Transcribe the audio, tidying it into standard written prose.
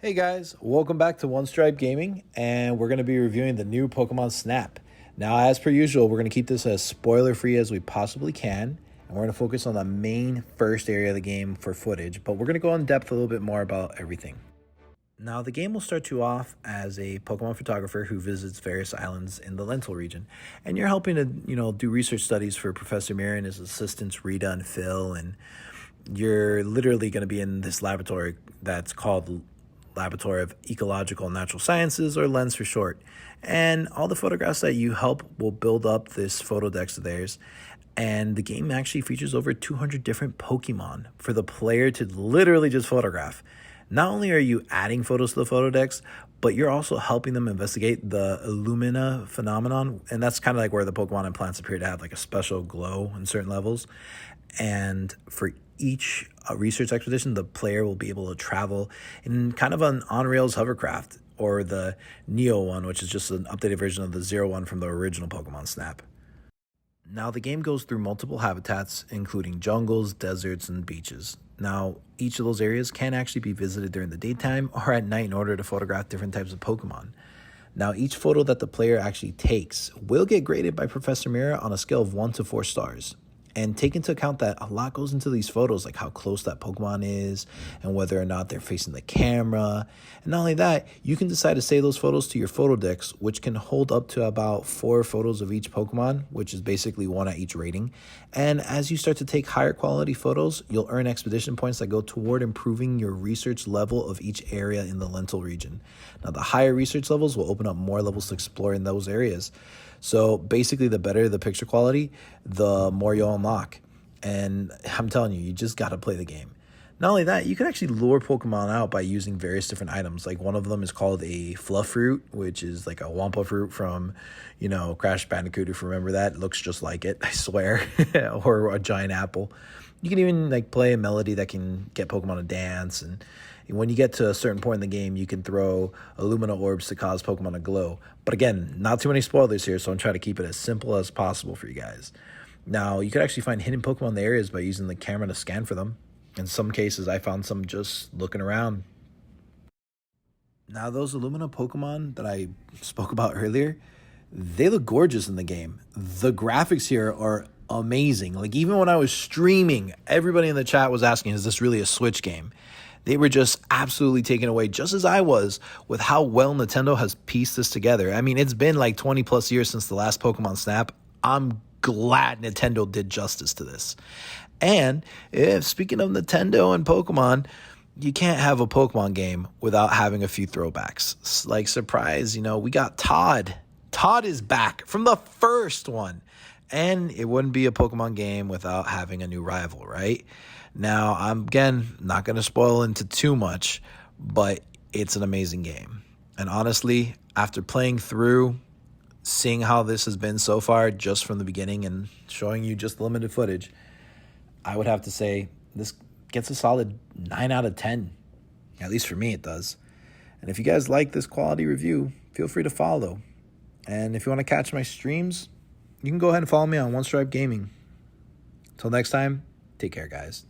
Hey guys, welcome back to One Stripe Gaming, and we're going to be reviewing the new Pokemon Snap. Now, as per usual, we're going to keep this as spoiler-free as we possibly can, and we're going to focus on the main first area of the game for footage, but we're going to go in depth a little bit more about everything. Now, the game will start you off as a Pokemon photographer who visits various islands in the Lental region, and you're helping to, do research studies for Professor Mirror and his assistants Rita and Phil, and you're literally going to be in this laboratory that's called Laboratory of Ecological and Natural Sciences, or LENS for short. And all the photographs that you help will build up this photo dex of theirs. And the game actually features over 200 different Pokemon for the player to literally just photograph. Not only are you adding photos to the photo dex, but you're also helping them investigate the Illumina phenomenon. And that's kind of like where the Pokemon and plants appear to have like a special glow in certain levels. And for each research expedition, the player will be able to travel in kind of an on-rails hovercraft, or the Neo one, which is just an updated version of the Zero one from the original Pokemon Snap. Now, the game goes through multiple habitats, including jungles, deserts, and beaches. Now, each of those areas can actually be visited during the daytime or at night in order to photograph different types of Pokemon. Now, each photo that the player actually takes will get graded by Professor Mirror on a scale of 1 to 4 stars. And take into account that a lot goes into these photos, like how close that Pokemon is and whether or not they're facing the camera. And not only that, you can decide to save those photos to your photo dex, which can hold up to about 4 photos of each Pokemon, which is basically 1 at each rating. And as you start to take higher quality photos, you'll earn expedition points that go toward improving your research level of each area in the Lental region. Now, the higher research levels will open up more levels to explore in those areas. So basically, the better the picture quality, the more you'll unlock. And I'm telling you, you just got to play the game. Not only that, you can actually lure Pokemon out by using various different items. Like one of them is called a fluff fruit, which is like a Wampa fruit from, Crash Bandicoot, if you remember that. It looks just like it, I swear. Or a giant apple. You can even play a melody that can get Pokemon to dance, and when you get to a certain point in the game, you can throw Illumina orbs to cause Pokemon to glow. But again, not too many spoilers here, so I'm trying to keep it as simple as possible for you guys. Now, you could actually find hidden Pokemon in the areas by using the camera to scan for them. In some cases, I found some just looking around. Now, those Illumina Pokemon that I spoke about earlier, they look gorgeous in the game. The graphics here are amazing. Like, even when I was streaming, everybody in the chat was asking, is this really a Switch game? They were just absolutely taken away, just as I was, with how well Nintendo has pieced this together. I mean, it's been like 20 plus years since the last Pokemon Snap. I'm glad Nintendo did justice to this. And speaking of Nintendo and Pokemon, you can't have a Pokemon game without having a few throwbacks. Like, surprise, we got Todd. Todd is back from the first one. And it wouldn't be a Pokemon game without having a new rival, right? Now, I'm, again, not going to spoil into too much, but it's an amazing game. And honestly, after playing through, seeing how this has been so far, just from the beginning and showing you just limited footage, I would have to say this gets a solid 9 out of 10. At least for me, it does. And if you guys like this quality review, feel free to follow. And if you want to catch my streams, you can go ahead and follow me on One Stripe Gaming. Until next time, take care, guys.